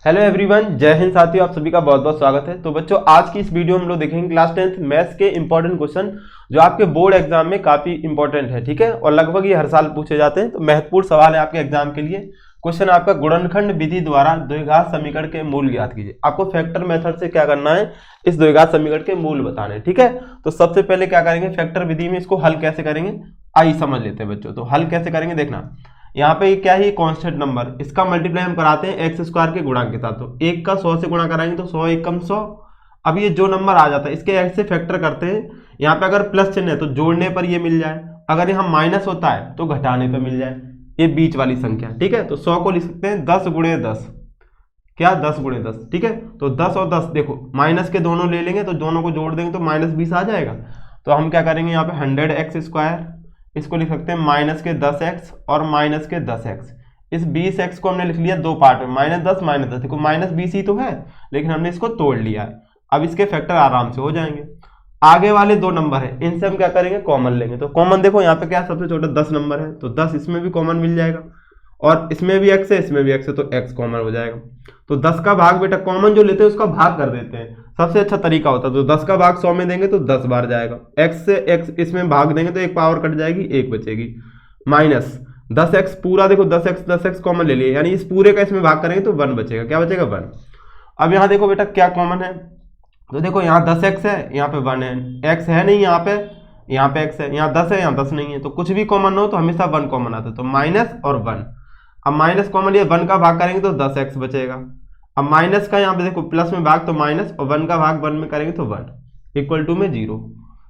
Hello everyone, जय हिंद साथियों। आप सभी का बहुत बहुत स्वागत है। तो बच्चों, आज की इस वीडियो में हम लोग देखेंगे क्लास 10th मैथ्स के इंपॉर्टेंट क्वेश्चन जो आपके बोर्ड एग्जाम में काफी इंपॉर्टेंट है। ठीक है, और लगभग ये हर साल पूछे जाते हैं। तो महत्वपूर्ण सवाल है आपके एग्जाम के लिए। क्वेश्चन आपका गुणनखंड विधि द्वारा द्विघात समीकरण के मूल ज्ञात कीजिए। आपको फैक्टर मेथड से क्या करना है, इस द्विघात समीकरण के मूल बताने। ठीक है, तो सबसे पहले क्या करेंगे, फैक्टर विधि में इसको हल कैसे करेंगे आइए समझ लेते हैं बच्चों। तो हल कैसे करेंगे देखना, यहाँ पे क्या है, कांस्टेंट नंबर, इसका मल्टीप्लाई हम कराते हैं एक्स स्क्वायर के गुणा के साथ। तो एक का 100 से गुणा कराएंगे तो 100 एकम 100। अब ये जो नंबर आ जाता है इसके एक्स से फैक्टर करते हैं। यहाँ पे अगर प्लस चिन्ह है तो जोड़ने पर ये मिल जाए, अगर यहाँ माइनस होता है तो घटाने पर मिल जाए, ये बीच वाली संख्या। ठीक है, तो 100 को लिख सकते हैं 10 गुणे 10, क्या 10 गुणे 10। ठीक है, तो 10 और 10 देखो माइनस के दोनों ले लेंगे तो दोनों को जोड़ देंगे तो -20 आ जाएगा। तो हम क्या करेंगे, यहाँ पे 100x², इसको लिख सकते हैं माइनस के 10x और माइनस के 10x। इस 20x को हमने लिख लिया दो पार्ट में, -10 -10। देखो -20 ही तो है, लेकिन हमने इसको तोड़ लिया है। अब इसके फैक्टर आराम से हो जाएंगे। आगे वाले दो नंबर है, इनसे हम क्या करेंगे, कॉमन लेंगे। तो कॉमन देखो यहाँ पे क्या सबसे छोटा 10 नंबर है, तो 10 इसमें भी कॉमन मिल जाएगा, और इसमें भी x है इसमें भी x है, तो x कॉमन हो जाएगा। तो 10 का भाग बेटा कॉमन जो लेते हैं उसका भाग कर देते हैं, सबसे अच्छा तरीका होता है। तो 10 का भाग 100 में देंगे तो 10 बार जाएगा, x से x इसमें भाग देंगे तो एक पावर कट जाएगी, एक बचेगी, माइनस 10x पूरा, देखो 10x कॉमन ले लिए, यानी इस पूरे का इसमें भाग करेंगे तो 1 बचेगा, क्या बचेगा 1। अब यहाँ देखो बेटा क्या कॉमन है, तो देखो यहाँ 10x है, यहाँ पे 1 है, x है नहीं यहाँ पे x है, यहाँ 10 है यहाँ 10 नहीं है। तो कुछ भी कॉमन हो तो हमेशा 1 कॉमन आता है, तो माइनस और 1। अब माइनस कॉमन लिया, 1 का भाग करेंगे तो 10x बचेगा। अब माइनस का यहाँ पे देखो प्लस में भाग तो माइनस, और 1 का भाग 1 में करेंगे तो 1 इक्वल टू में 0।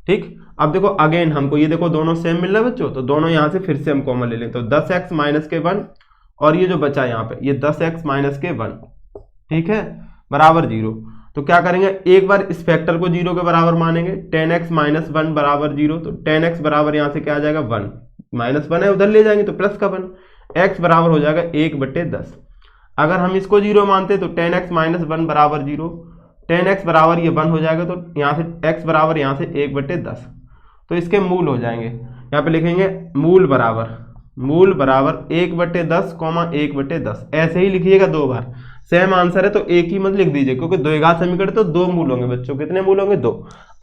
ठीक, अब देखो अगेन हमको ये देखो दोनों सेम मिल रहा है बच्चों, तो दोनों यहाँ से फिर से हम कॉमन ले लें। तो 10x माइनस के 1 और ये जो बचा यहाँ पे ये 10x माइनस के 1, ठीक है, बराबर 0। तो क्या करेंगे, एक बार इस फैक्टर को 0 के बराबर मानेंगे, 10x माइनस 1 बराबर 0। तो 10x बराबर यहाँ से क्या आ जाएगा 1, -1 है उधर ले जाएंगे तो प्लस का 1, x बराबर हो जाएगा 1/10। अगर हम इसको 0 मानते तो 10x माइनस 1 बराबर 0, 10x बराबर ये 1 हो जाएगा, तो यहाँ से x बराबर यहाँ से 1/10। तो इसके मूल हो जाएंगे, यहाँ पे लिखेंगे मूल बराबर 1/10, 1/10। ऐसे ही लिखिएगा दो बार, सेम आंसर है तो एक ही मत लिख दीजिए, क्योंकि द्विघात समीकरण तो दो मूल होंगे बच्चों। कितने मूल होंगे, 2।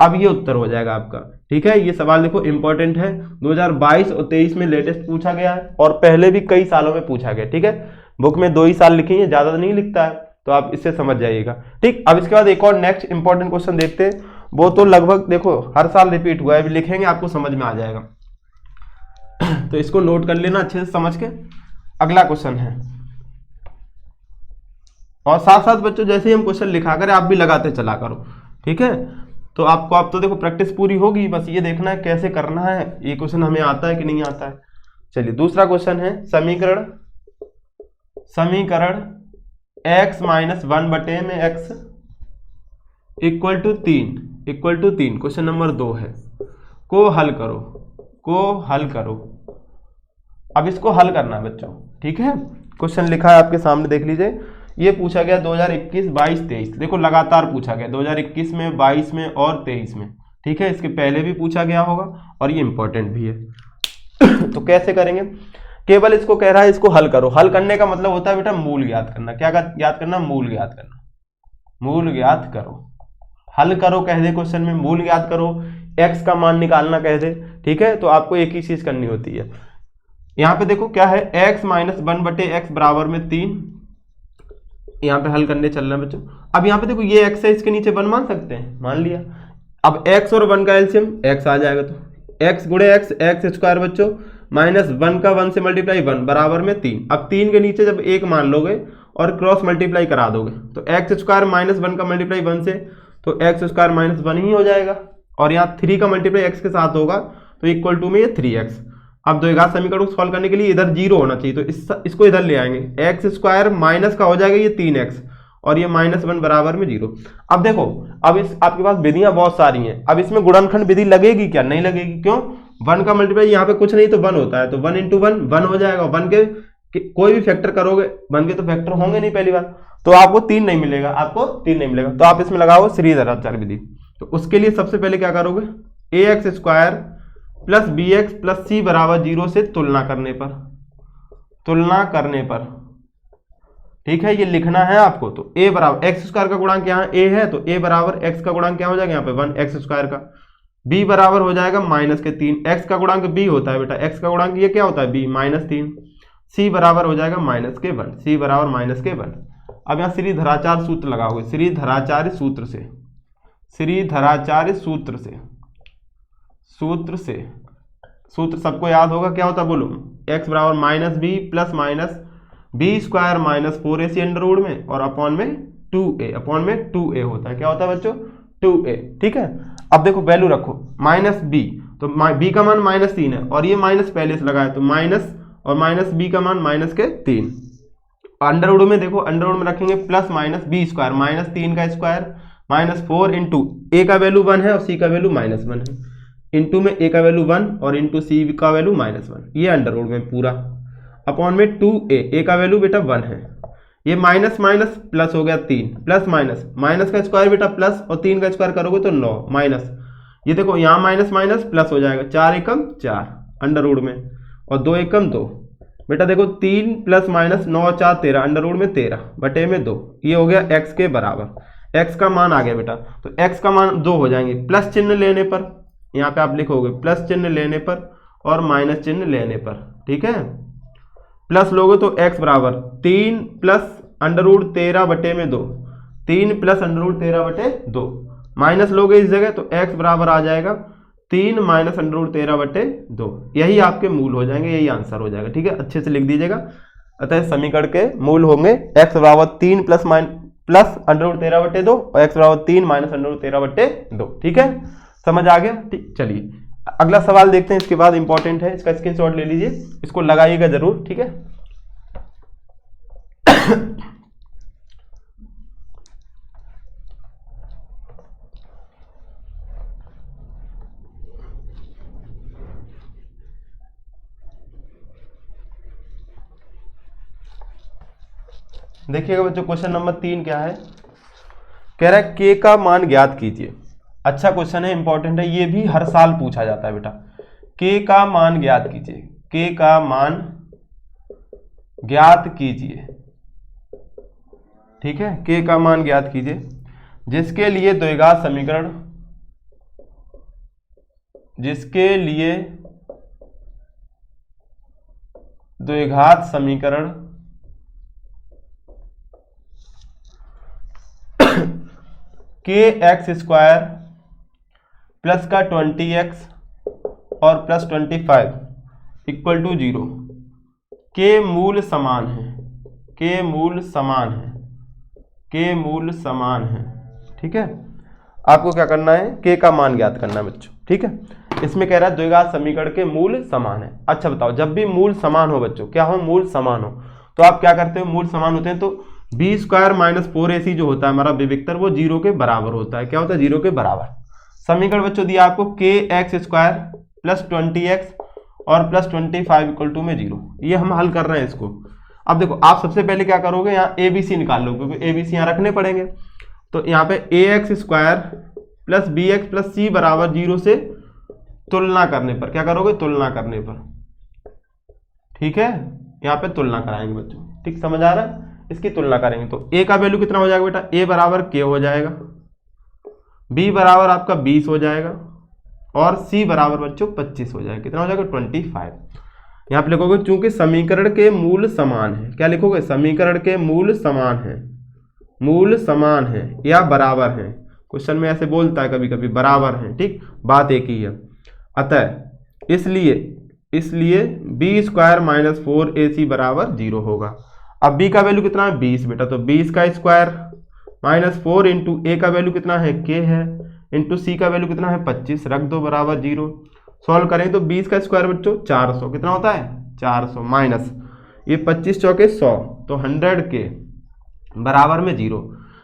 अब ये उत्तर हो जाएगा आपका। ठीक है, ये सवाल देखो इंपॉर्टेंट है, 2022 और 23 में लेटेस्ट पूछा गया है, और पहले भी कई सालों में पूछा गया। ठीक है, बुक में 2 ही साल लिखी है, ज्यादा नहीं लिखता है, तो आप इससे समझ जाइएगा। ठीक, अब इसके बाद एक और नेक्स्ट इंपॉर्टेंट क्वेश्चन देखते हैं, वो तो लगभग देखो हर साल रिपीट हुआ है, अभी लिखेंगे आपको समझ में आ जाएगा। तो इसको नोट कर लेना अच्छे से समझ के। अगला क्वेश्चन है, और साथ साथ बच्चों जैसे ही हम क्वेश्चन लिखा करें आप भी लगाते चला करो। ठीक है, तो आपको अब तो देखो प्रैक्टिस पूरी होगी, बस ये देखना है कैसे करना है, ये क्वेश्चन हमें आता है कि नहीं आता है। चलिए दूसरा क्वेश्चन है, समीकरण x माइनस 1 में x equal to 3 question number 2 है, को हल करो। अब इसको हल करना है बच्चों। ठीक है, क्वेश्चन लिखा है आपके सामने, देख लीजिए। ये पूछा गया 2021, 22, 23, देखो लगातार पूछा गया 2021 में, 22 में और 23 में। ठीक है, इसके पहले भी पूछा गया होगा और ये इंपॉर्टेंट भी है। तो कैसे करेंगे, केवल इसको कह रहा है इसको हल करो। हल करने का मतलब होता है बेटा मूल ज्ञात करना। क्या याद करना, मूल ज्ञात करना, मूल ज्ञात करो। हल करो कह दे क्वेश्चन में, मूल ज्ञात करो, x का मान निकालना कह दे। ठीक है, तो आपको एक ही चीज करनी होती है। यहाँ पे देखो क्या है, x माइनस 1/x बराबर में 3, यहाँ पे हल करने चल रहा है बच्चों। अब यहाँ पे देखो ये x है, इसके नीचे 1 मान सकते हैं, मान लिया। अब x और 1 का एलसीएम x आ जाएगा, तो x गुणे x स्क्वायर बच्चों, माइनस 1 का 1 से मल्टीप्लाई 1 बराबर में 3। अब 3 के नीचे जब 1 मान लोगे और क्रॉस मल्टीप्लाई करा दोगे तो x स्क्वायर माइनस 1 का मल्टीप्लाई 1 से, तो x स्क्वायर माइनस 1 ही हो जाएगा, और यहाँ 3 का मल्टीप्लाई x के साथ होगा तो इक्वल टू में ये 3x। अब द्विघात समीकरण को सॉल्व करने के लिए इधर 0 होना चाहिए, तो इसको इधर ले आएंगे, x स्क्वायर माइनस का हो जाएगा ये 3x, और ये -1 बराबर में 0। अब देखो, अब इस आपके पास विधियां बहुत सारी हैं, अब इसमें गुणनखंड विधि लगेगी क्या, नहीं लगेगी। क्यों, 1 का मल्टीप्लाई यहाँ पे कुछ नहीं तो 1 होता है, तो 1 × 1 1 हो जाएगा। 1 के कोई भी फैक्टर करोगे, 1 के तो फैक्टर होंगे नहीं पहली बार, तो आपको 3 नहीं मिलेगा, तो आप इसमें लगाओ श्रीधराचार्य विधि। तो उसके लिए सबसे पहले क्या करोगे, ax² plus bx plus c बराबर 0 से तुलना करने पर ठीक है, ये लिखना है आपको। तो a बराबर एक्स स्क्वायर का गुणांक यहाँ a है, तो a बराबर x का गुणांक क्या हो जाएगा यहाँ पे 1 x स्क्वायर का। b बराबर हो जाएगा -3, x का गुणांक b होता है बेटा, x का गुणांक ये क्या होता है b -3। c बराबर हो जाएगा -1, c बराबर -1। अब यहाँ श्रीधराचार्य सूत्र लगाओगे, श्रीधराचार्य सूत्र से, श्रीधराचार्य सूत्र से, सूत्र सबको याद होगा, क्या होता है बोलो, x बराबर -b plus minus B square -4ac under root में और अपॉन में 2a होता है। क्या होता है बच्चों 2a। ठीक है, अब देखो वैल्यू रखो -b, तो b का मान -3 है और ये माइनस पहले से लगा है, तो माइनस और माइनस b का मान -3। अंडर रूट में देखो, अंडर रूट में रखेंगे प्लस माइनस बी स्क्वायर -3 का स्क्वायर -4 इंटू a का वैल्यू 1 है और c का वैल्यू -1 है, इंटू में a का वैल्यू 1 और इंटू c का वैल्यू -1, ये अंडर रूट में पूरा, अपॉन में 2a का वैल्यू बेटा 1 है, ये माइनस माइनस प्लस हो गया 3 प्लस माइनस का स्क्वायर बेटा प्लस और 3 का स्क्वायर करोगे तो 9 माइनस, ये देखो यहाँ माइनस माइनस प्लस हो जाएगा, 4 एकम 4 अंडर रूट में और 2 एकम 2 बेटा, देखो 3 प्लस माइनस 9 4 13 अंडर रूट में 13 बटे में 2, ये हो गया x के बराबर। x का मान आ गया बेटा, तो x का मान 2 हो जाएंगे, प्लस चिन्ह लेने पर यहाँ पे आप लिखोगे प्लस चिन्ह लेने पर और माइनस चिन्ह लेने पर। ठीक है, प्लस लोगे तो x बराबर 3 प्लस अंडर रूट 13 बटे में 2, 3 प्लस अंडर रूट 13 बटे 2, माइनस लोगे इस जगह तो x बराबर आ जाएगा 3 माइनस अंडर रूट 13 बटे 2, यही आपके मूल हो जाएंगे, यही आंसर हो जाएगा। ठीक है, अच्छे से लिख दीजिएगा। अतः समीकरण के मूल होंगे x बराबर 3 प्लस अंडर रूट 13 बटे 2 और x बराबर 3 माइनस अंडर रूट 13 बटे 2। ठीक है, समझ आ गया। ठीक, चलिए अगला सवाल देखते हैं, इसके बाद इंपॉर्टेंट है, इसका स्क्रीनशॉट ले लीजिए, इसको लगाइएगा जरूर। ठीक है, देखिएगा बच्चों, क्वेश्चन नंबर 3 क्या है, कह रहा है k का मान ज्ञात कीजिए। अच्छा क्वेश्चन है, इंपॉर्टेंट है, ये भी हर साल पूछा जाता है बेटा। k का मान ज्ञात कीजिए, k का मान ज्ञात कीजिए। ठीक है, k का मान ज्ञात कीजिए, जिसके लिए द्विघात समीकरण, जिसके लिए द्विघात समीकरण के एक्स स्क्वायर प्लस का 20x और प्लस 25 इक्वल टू 0 के मूल समान है, के मूल समान है, के मूल समान है। ठीक है, आपको क्या करना है, के का मान ज्ञात करना है बच्चों। ठीक है, इसमें कह रहा है द्विघात समीकरण के मूल समान है। अच्छा बताओ, जब भी मूल समान हो बच्चों, क्या हो, मूल समान हो, तो आप क्या करते हो, मूल समान होते हैं तो बी स्क्वायर -4ac जो होता है हमारा विविक्तर, वो 0 के बराबर होता है। क्या होता है, 0 के बराबर। समीकरण बच्चों दिया आपको के एक्स स्क्वायर प्लस 20x और प्लस 25 इक्वल टू में 0, ये हम हल कर रहे हैं इसको। अब देखो, आप सबसे पहले क्या करोगे, यहाँ ABC निकाल लो, क्योंकि ABC यहाँ रखने पड़ेंगे। तो यहाँ पे ax square plus bx plus c बराबर 0 से तुलना करने पर, क्या करोगे, तुलना करने पर। ठीक है, यहाँ पे तुलना कराएंगे बच्चों। ठीक, समझ आ रहा है, इसकी तुलना करेंगे तो a का वैल्यू कितना हो जाएगा बेटा, a बराबर k हो जाएगा, b बराबर आपका 20 हो जाएगा और c बराबर बच्चों 25 हो जाएगा। कितना हो जाएगा, 25। यहाँ पे लिखोगे चूंकि समीकरण के मूल समान है, क्या लिखोगे, समीकरण के मूल समान है, मूल समान है या बराबर है, क्वेश्चन में ऐसे बोलता है कभी कभी बराबर है। ठीक, बात एक ही है। अतः इसलिए b स्क्वायर -4ac बराबर 0 होगा। अब b का वैल्यू कितना है, 20 बेटा, तो 20 का स्क्वायर -4 इंटू a का वैल्यू कितना है, k है, इंटू c का वैल्यू कितना है, 25, रख दो बराबर 0। सॉल्व करें तो 20 का स्क्वायर बच्चों 400, कितना होता है, 400 माइनस ये 25 चौके 100, तो 100 के बराबर में 0।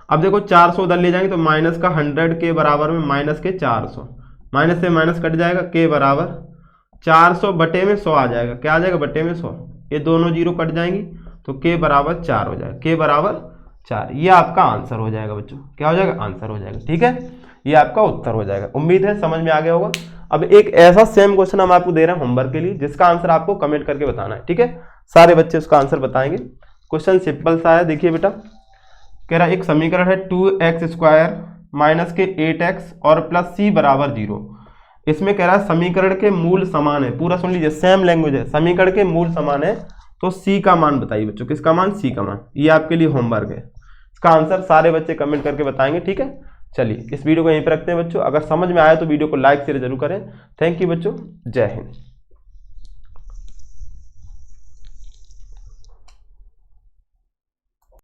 अब देखो 400 उधर ले जाएंगे तो माइनस का 100 के बराबर में माइनस के 400, माइनस से माइनस कट जाएगा, के बराबर 400 बटे में 100 आ जाएगा। क्या आ जाएगा, बटे में 100, ये दोनों 0 कट जाएंगी तो के बराबर 4 हो जाएगा, के बराबर 4, ये आपका आंसर हो जाएगा बच्चों। क्या हो जाएगा, आंसर हो जाएगा। ठीक है, ये आपका उत्तर हो जाएगा। उम्मीद है समझ में आ गया होगा। अब एक ऐसा सेम क्वेश्चन हम आपको दे रहे हैं होमवर्क के लिए, जिसका आंसर आपको कमेंट करके बताना है। ठीक है, सारे बच्चे उसका आंसर बताएंगे। क्वेश्चन सिंपल सा है, देखिए बेटा। कह रहा है एक समीकरण है 2x² माइनस के 8x और प्लस c बराबर 0। इसमें कह रहा है समीकरण के मूल समान है, पूरा सुन लीजिए, सेम लैंग्वेज है। समीकरण के मूल समान है तो c का मान बताइए बच्चों। किसका मान? c का मान। ये आपके लिए होमवर्क है। इसका आंसर सारे बच्चे कमेंट करके बताएंगे, ठीक है। चलिए इस वीडियो को यहीं पर रखते हैं बच्चों। अगर समझ में आया तो वीडियो को लाइक शेयर जरूर करें। थैंक यू बच्चों, जय हिंद।